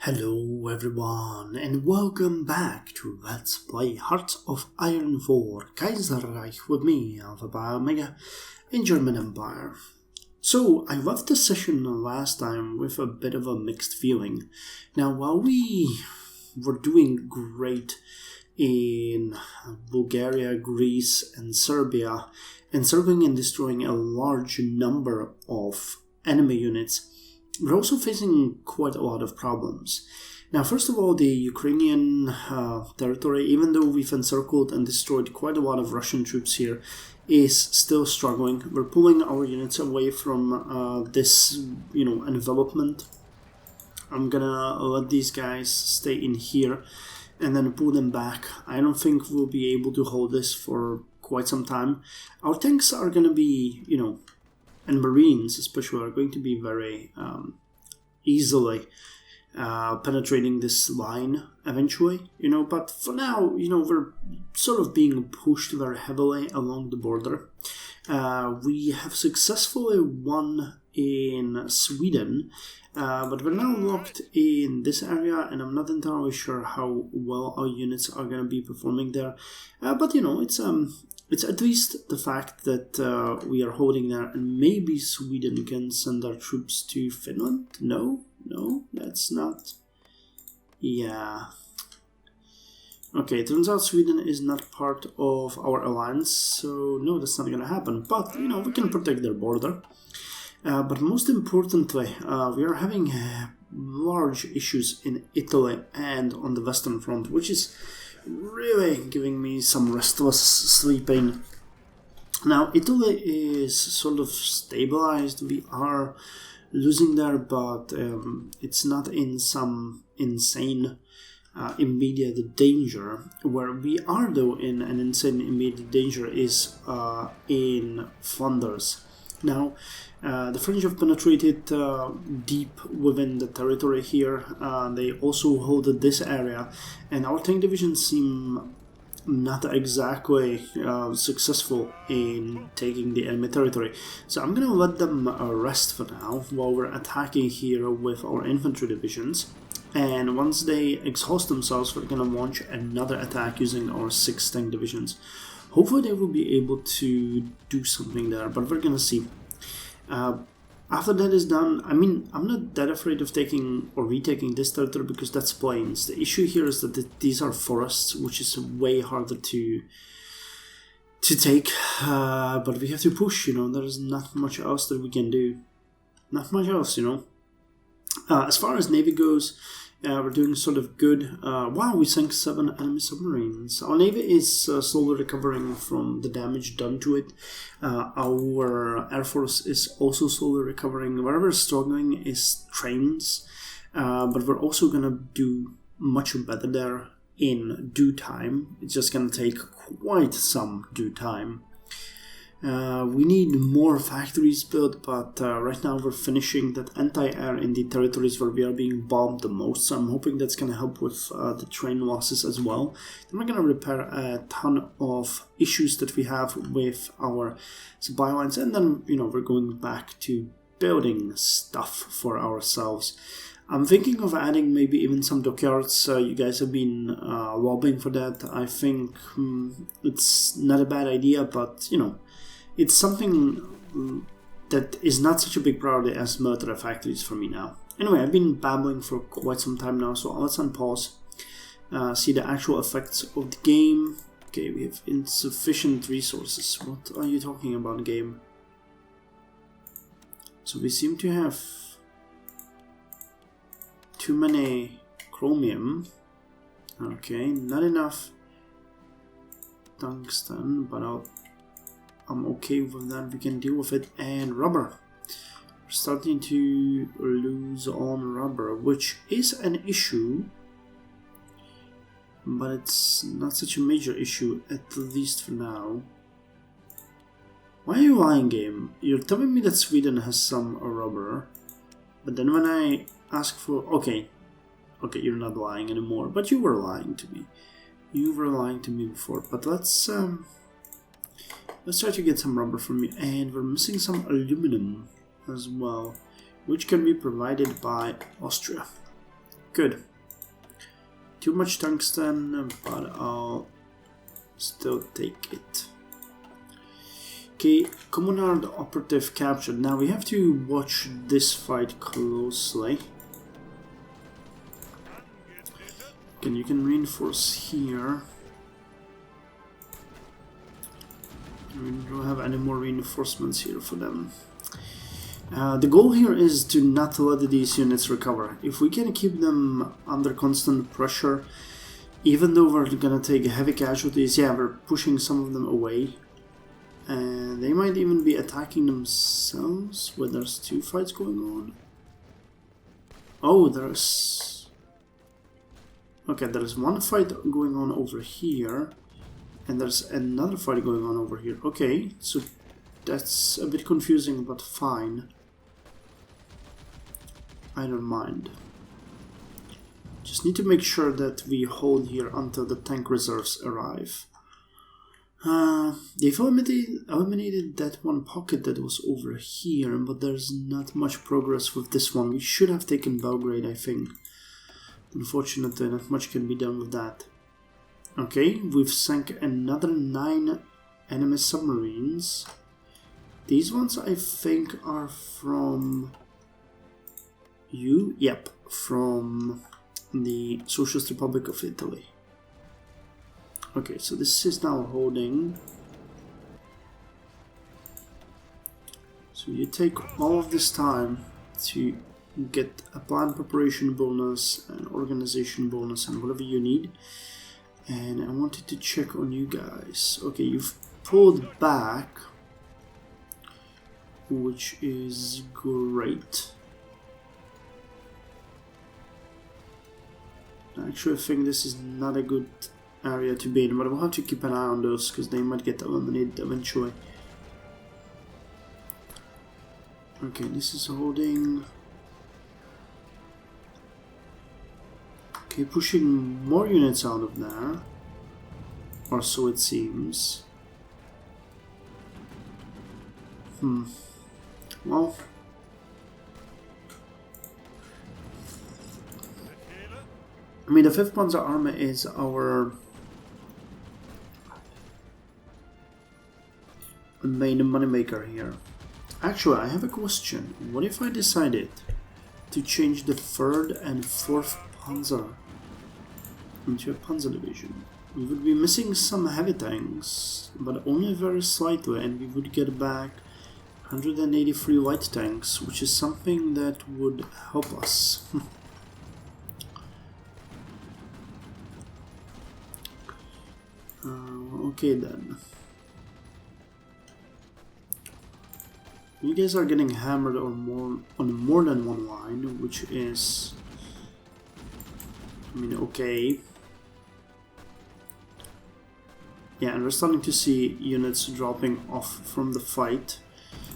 Hello everyone and welcome back to Let's Play Hearts of Iron 4 Kaiserreich with me, Alpha Pi Omega, in German Empire. So, I left the session last time with a bit of a mixed feeling. Now, while we were doing great in Bulgaria, Greece and Serbia, encircling and destroying a large number of enemy units, we're also facing quite a lot of problems. Now, first of all, the Ukrainian territory, even though we've encircled and destroyed quite a lot of Russian troops here, is still struggling. We're pulling our units away from this, envelopment. I'm gonna let these guys stay in here and then pull them back. I don't think we'll be able to hold this for quite some time. Our tanks are gonna be, and Marines especially are going to be very easily penetrating this line eventually, but for now, we're sort of being pushed very heavily along the border. We have successfully won in Sweden, but we're now locked in this area, and I'm not entirely sure how well our units are going to be performing there, but it's at least the fact that we are holding there, and maybe Sweden can send our troops to Finland? No, that's not. Yeah. Okay, turns out Sweden is not part of our alliance, so no, that's not gonna happen. But, we can protect their border. But most importantly, we are having large issues in Italy and on the Western Front, which is really giving me some restless sleeping. Now, Italy is sort of stabilized. We are losing there, but it's not in some insane immediate danger. Where we are, though, in an insane immediate danger is in Flanders. Now, the French have penetrated deep within the territory here. They also hold this area, and our tank divisions seem not exactly successful in taking the enemy territory. So I'm going to let them rest for now while we're attacking here with our infantry divisions. And once they exhaust themselves, we're going to launch another attack using our 6 tank divisions. Hopefully they will be able to do something there, but we're going to see. After that is done, I'm not that afraid of taking or retaking this territory because that's plains. The issue here is that these are forests, which is way harder to take, but we have to push, there's not much else that we can do. Not much else, As far as Navy goes, we're doing sort of good. Wow, we sank 7 enemy submarines. Our Navy is slowly recovering from the damage done to it. Our Air Force is also slowly recovering. Wherever struggling is trains, but we're also going to do much better there in due time. It's just going to take quite some due time. We need more factories built, but right now we're finishing that anti-air in the territories where we are being bombed the most, so I'm hoping that's going to help with the train losses as well. Then we're going to repair a ton of issues that we have with our supply lines, and then, we're going back to building stuff for ourselves. I'm thinking of adding maybe even some dockyards. You guys have been lobbying for that. I think it's not a bad idea, but, it's something that is not such a big priority as military factories for me now. Anyway, I've been babbling for quite some time now, so let's unpause. See the actual effects of the game. Okay, we have insufficient resources. What are you talking about, game? So we seem to have too many chromium. Okay, not enough tungsten, but I'm okay with that, we can deal with it. And rubber. We're starting to lose on rubber, which is an issue, but it's not such a major issue, at least for now. Why are you lying, game? You're telling me that Sweden has some rubber, but then when I ask for... Okay, you're not lying anymore, but you were lying to me. You were lying to me before, but let's try to get some rubber from you, and we're missing some aluminum as well, which can be provided by Austria. good. Too much tungsten, but I'll still take it. Okay, Communard operative captured. Now we have to watch this fight closely. And you can reinforce here. We don't have any more reinforcements here for them. The goal here is to not let these units recover. If we can keep them under constant pressure, even though we're gonna take heavy casualties, yeah, we're pushing some of them away. And they might even be attacking themselves, where there's two fights going on. Oh, there's... Okay, there's one fight going on over here, and there's another fight going on over here. Okay, so that's a bit confusing, but fine. I don't mind. Just need to make sure that we hold here until the tank reserves arrive. They've eliminated that one pocket that was over here, but there's not much progress with this one. We should have taken Belgrade, I think. Unfortunately, not much can be done with that. Okay, we've sunk another 9 enemy submarines. These ones, I think, are from... you? Yep, from the Socialist Republic of Italy. Okay, so this is now holding. So you take all of this time to get a plan preparation bonus, an organization bonus, and whatever you need. And I wanted to check on you guys. Okay, you've pulled back, which is great. Actually, I think this is not a good area to be in, but we'll have to keep an eye on those because they might get eliminated eventually. Okay, this is holding. Okay, pushing more units out of there, or so it seems. Well, I mean, the 5th Panzer Army is our main moneymaker here. Actually, I have a question. What if I decided to change the 3rd and 4th Panzer into a Panzer division? We would be missing some heavy tanks, but only very slightly, and we would get back 183 light tanks, which is something that would help us. Okay then. You guys are getting hammered on more than one line, which is, I mean, okay. Yeah, and we're starting to see units dropping off from the fight.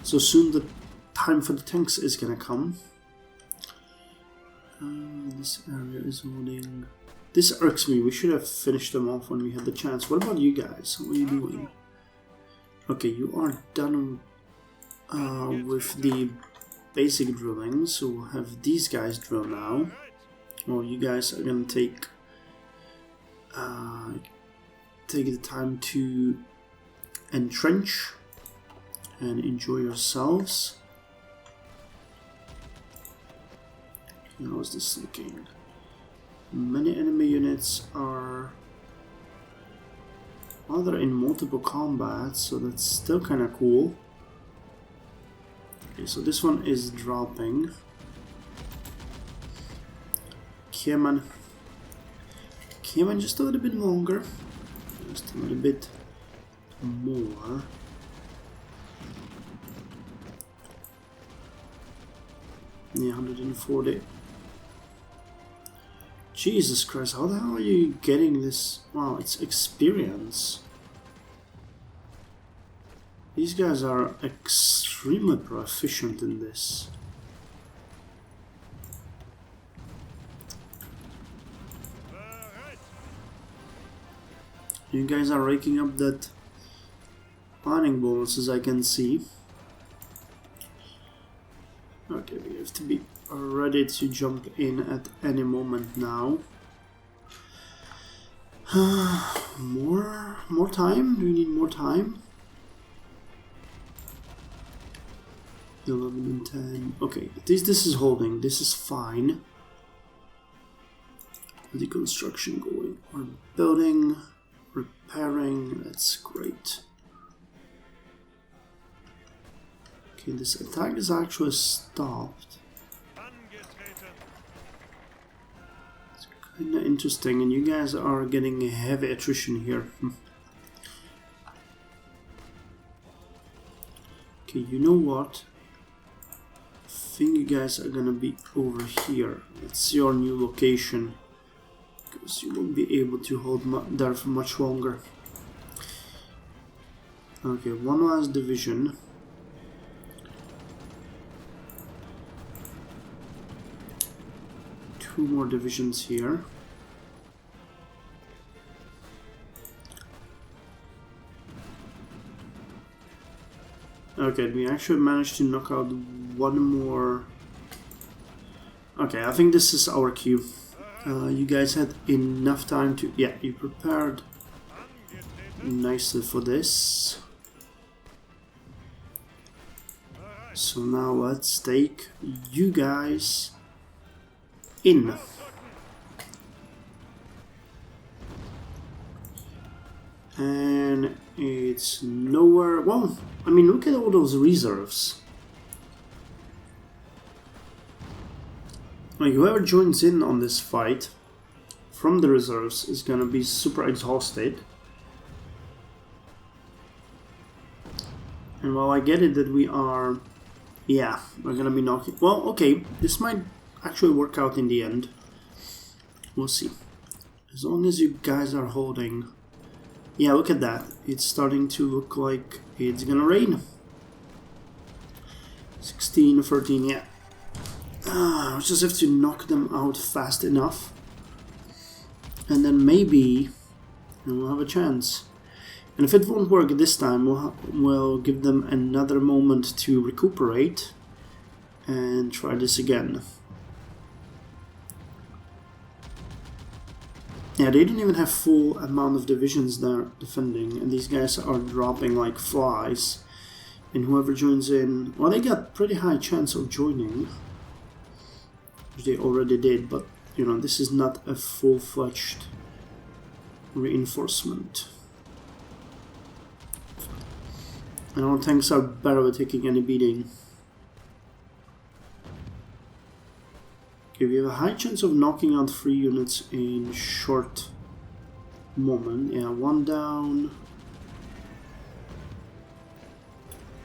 So soon the time for the tanks is gonna come. This area is holding. This irks me. We should have finished them off when we had the chance. What about you guys? What are you doing? Okay, you are done with the basic drilling, so we'll have these guys drill now. Well, you guys are gonna take the time to entrench and enjoy yourselves. How is this looking? Many enemy units are... well, they're in multiple combats, so that's still kind of cool. Okay, so this one is dropping. Come on. Come on, just a little bit longer. Just a little bit more. Yeah, 140. Jesus Christ, how the hell are you getting this? Wow, it's experience. These guys are extremely proficient in this. You guys are raking up that planning bonus, as I can see. Okay, we have to be ready ready to jump in at any moment now. More time? Do we need more time? 11 and 10. Okay, this is holding. This is fine. The construction going. We're building, repairing. That's great. Okay, this attack is actually stopped. It's kind of interesting, and you guys are getting a heavy attrition here. Okay, you know what? I think you guys are gonna be over here. That's your new location, because you won't be able to hold there for much longer. Okay, one last division. Two more divisions here. Okay, we actually managed to knock out one more. Okay, I think this is our cue. You guys had enough time to... Yeah, you prepared nicely for this. So now let's take you guys in. And it's nowhere. Well, I mean, look at all those reserves. Like, whoever joins in on this fight from the reserves is gonna be super exhausted. And while I get it that we are... Yeah, we're gonna be knocking... Well, okay, this might actually work out in the end. We'll see. As long as you guys are holding... Yeah, look at that. It's starting to look like it's gonna rain. 16, 13, yeah. I just have to knock them out fast enough. And then maybe we'll have a chance. And if it won't work this time, we'll give them another moment to recuperate and try this again. Yeah, they don't even have full amount of divisions there defending, and these guys are dropping like flies. And whoever joins in, well, they got pretty high chance of joining, which they already did, but you know, this is not a full-fledged reinforcement. And our tanks are barely taking any beating. Okay, we have a high chance of knocking out 3 units in short moment. Yeah, one down.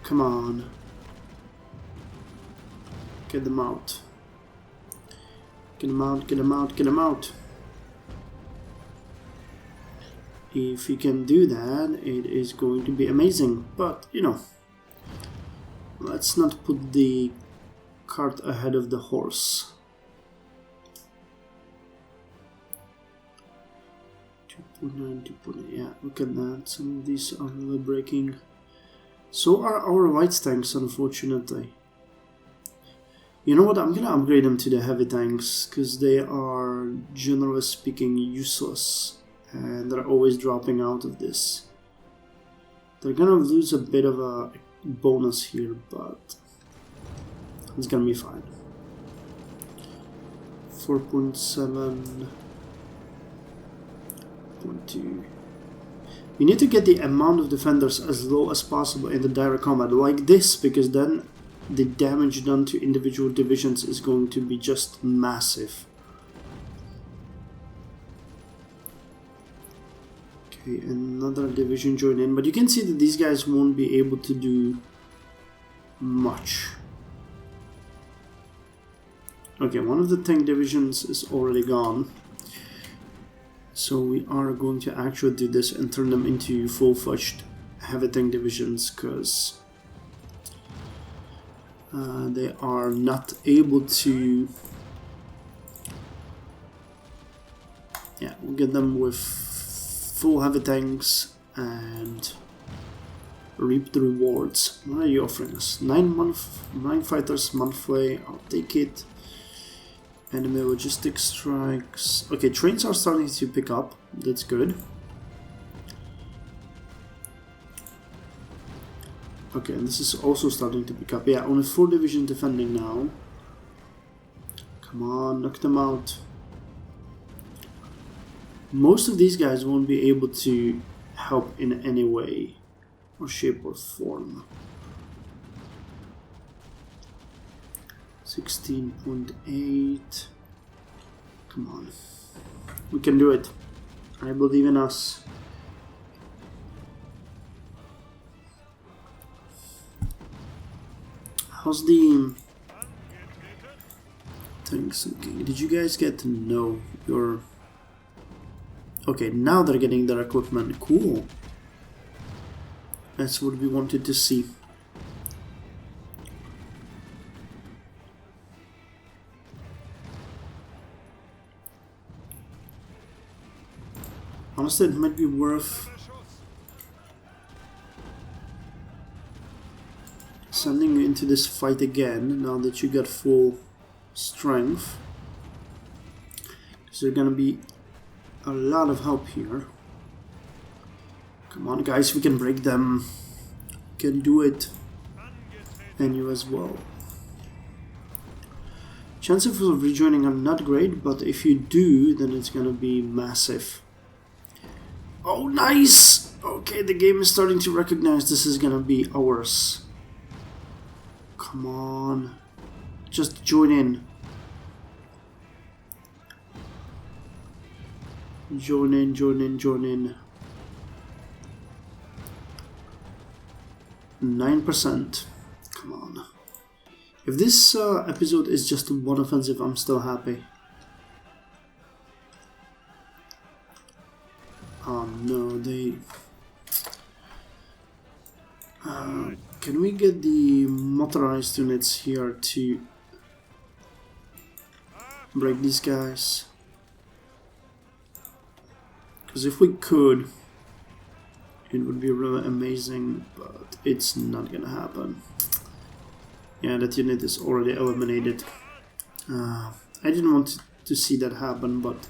Come on. Get them out. Get them out, get them out, get them out. If you can do that, it is going to be amazing. But, you know, let's not put the cart ahead of the horse. 2.9, 2.8, yeah, look at that. Some of these are really breaking. So are our light tanks, unfortunately. You know what, I'm gonna upgrade them to the heavy tanks, because they are, generally speaking, useless. And they're always dropping out of this. They're gonna lose a bit of a bonus here, but it's gonna be fine. 4.7. 0.2. We need to get the amount of defenders as low as possible in the direct combat, like this, because then the damage done to individual divisions is going to be just massive. Okay, another division join in, but you can see that these guys won't be able to do much. Okay, one of the tank divisions is already gone. So we are going to actually do this and turn them into full-fledged heavy tank divisions, because they are not able to... Yeah, we'll get them with full heavy tanks and reap the rewards. What are you offering us? 9 fighters monthly, I'll take it. Enemy logistics strikes. Okay, trains are starting to pick up. That's good. Okay, and this is also starting to pick up. Yeah, only 4 division defending now. Come on, knock them out. Most of these guys won't be able to help in any way or shape or form. 16.8. Come on. We can do it. I believe in us. How's the things looking? Did you guys get to know your... Okay, now they're getting their equipment. Cool. That's what we wanted to see. Honestly, it might be worth sending you into this fight again now that you got full strength. Because there's gonna be a lot of help here. Come on, guys, we can break them. We can do it. And you as well. Chances of rejoining are not great, but if you do, then it's gonna be massive. Oh, nice! Okay, the game is starting to recognize this is gonna be ours. Come on. Just join in. Join in, join in, join in. 9%. Come on. If this episode is just one offensive, I'm still happy. Oh no, they... can we get the motorized units here to break these guys? Because if we could, it would be really amazing, but it's not gonna happen. Yeah, that unit is already eliminated. I didn't want to see that happen, but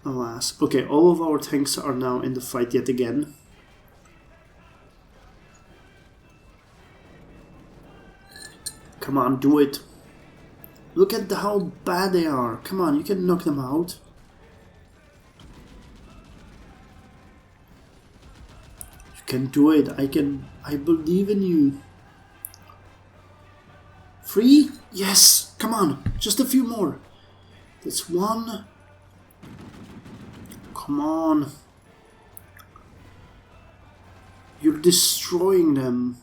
alas. Okay, all of our tanks are now in the fight yet again. Come on, do it. Look at how bad they are. Come on, you can knock them out. You can do it. I believe in you. 3? Yes. Come on. Just a few more. That's 1. Come on. You're destroying them.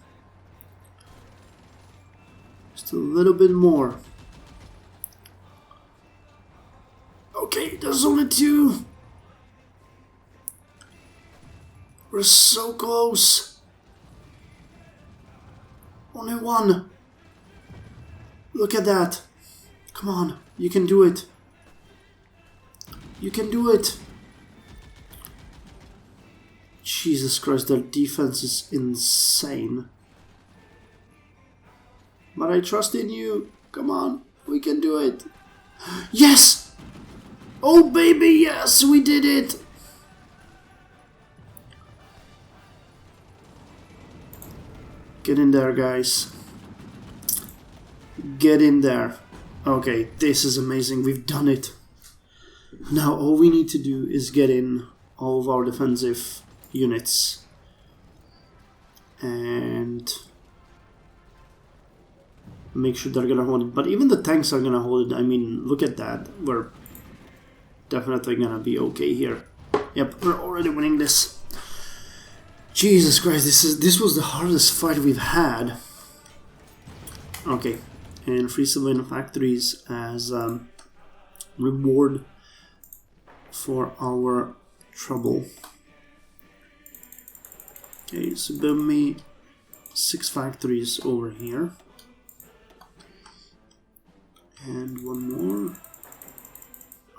Just a little bit more. Okay, there's only 2. We're so close. Only 1. Look at that. Come on, you can do it. You can do it. Jesus Christ, their defense is insane. But I trust in you. Come on, we can do it. Yes! Oh baby, yes, we did it! Get in there, guys. Get in there. Okay, this is amazing. We've done it. Now all we need to do is get in all of our defensive units. And make sure they're gonna hold it. But even the tanks are gonna hold it. I mean, look at that. We're definitely gonna be okay here. Yep, we're already winning this. Jesus Christ, this was the hardest fight we've had. Okay, and free civilian factories as reward for our trouble. Okay, so build me 6 factories over here. And 1 more.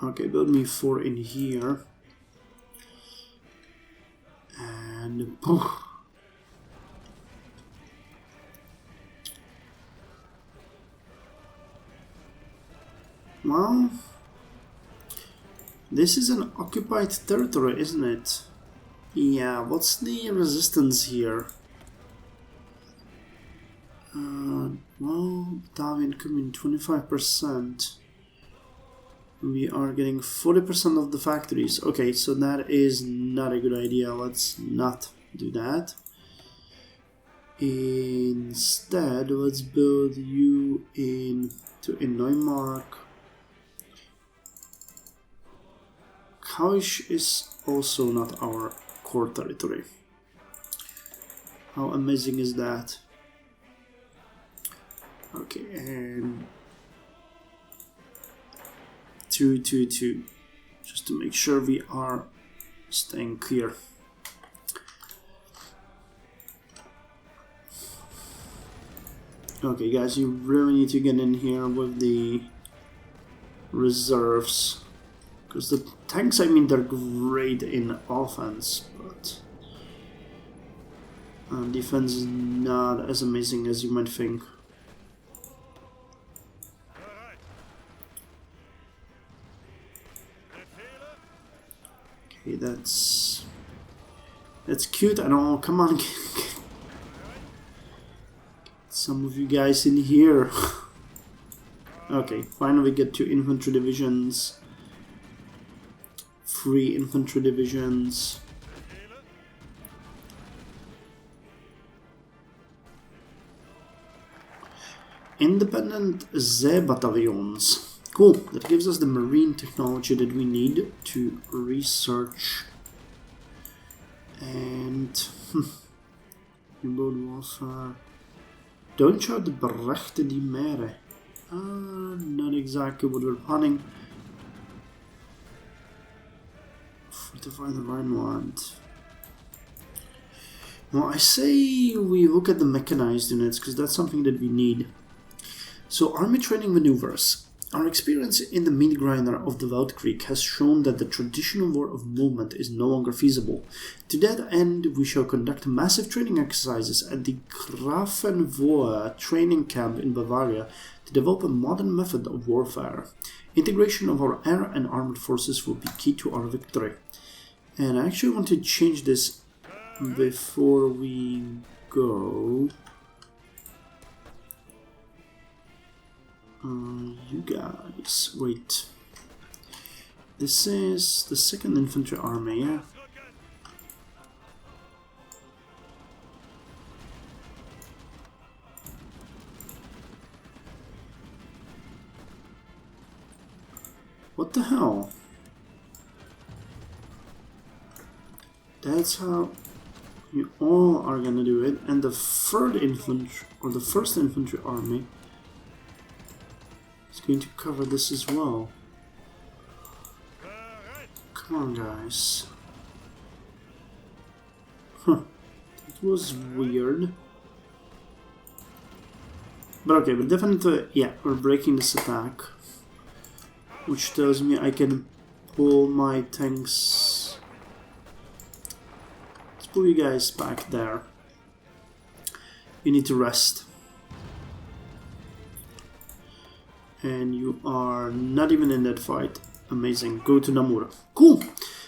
Okay, build me 4 in here. And Well, this is an occupied territory, isn't it? Yeah, what's the resistance here? Well, Italian coming 25%. We are getting 40% of the factories. Okay, so that is not a good idea. Let's not do that. Instead, let's build you in Neumark. Kauish is also not our core territory. How amazing is that? Okay, and 2, 2, 2, just to make sure we are staying clear. Okay, guys, you really need to get in here with the reserves, because the tanks, I mean, they're great in offense, but defense is not as amazing as you might think. Okay, that's cute and all. Come on, get some of you guys in here. Okay, finally get 2 infantry divisions, 3 infantry divisions. Independent Z battalions. Cool, that gives us the marine technology that we need to research. And U-boat warfare. Don't show the Berechte die Meere. Not exactly what we're planning. Fortify the Rhineland. Well, I say we look at the mechanized units, because that's something that we need. So, army training maneuvers. Our experience in the meat grinder of the Weltkrieg has shown that the traditional war of movement is no longer feasible. To that end, we shall conduct massive training exercises at the Grafenwohr training camp in Bavaria to develop a modern method of warfare. Integration of our air and armored forces will be key to our victory. And I actually want to change this before we go. You guys, wait. This is the 2nd Infantry Army, yeah? What the hell? That's how you all are gonna do it, and the 3rd Infantry, or the 1st Infantry Army, going to cover this as well. Come on, guys. Huh. It was weird. But okay, but definitely, yeah, we're breaking this attack. Which tells me I can pull my tanks. Let's pull you guys back there. You need to rest. And you are not even in that fight. Amazing. Go to Namur. Cool.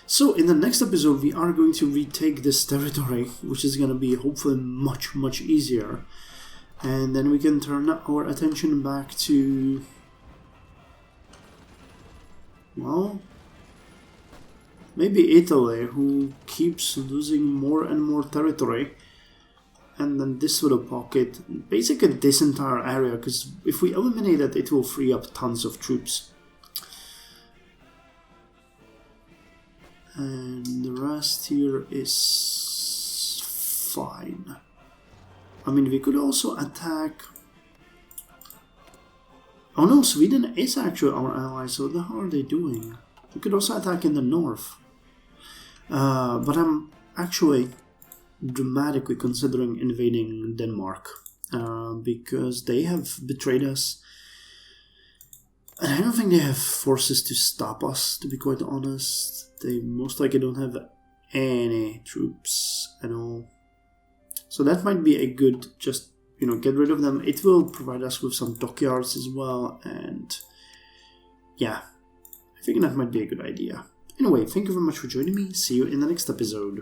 So in the next episode we are going to retake this territory, which is going to be hopefully much easier. And then we can turn our attention back to, well, maybe Italy, who keeps losing more and more territory. And then this little pocket, basically this entire area, because if we eliminate it, it will free up tons of troops. And the rest here is fine. I mean, we could also attack... Oh no, Sweden is actually our ally, so what the hell are they doing? We could also attack in the north. But I'm actually dramatically considering invading Denmark, because they have betrayed us, and I don't think they have forces to stop us, to be quite honest. They most likely don't have any troops at all, so that might be a good, just, get rid of them. It will provide us with some dockyards as well, and yeah, I think that might be a good idea. Anyway, thank you very much for joining me. See you in the next episode.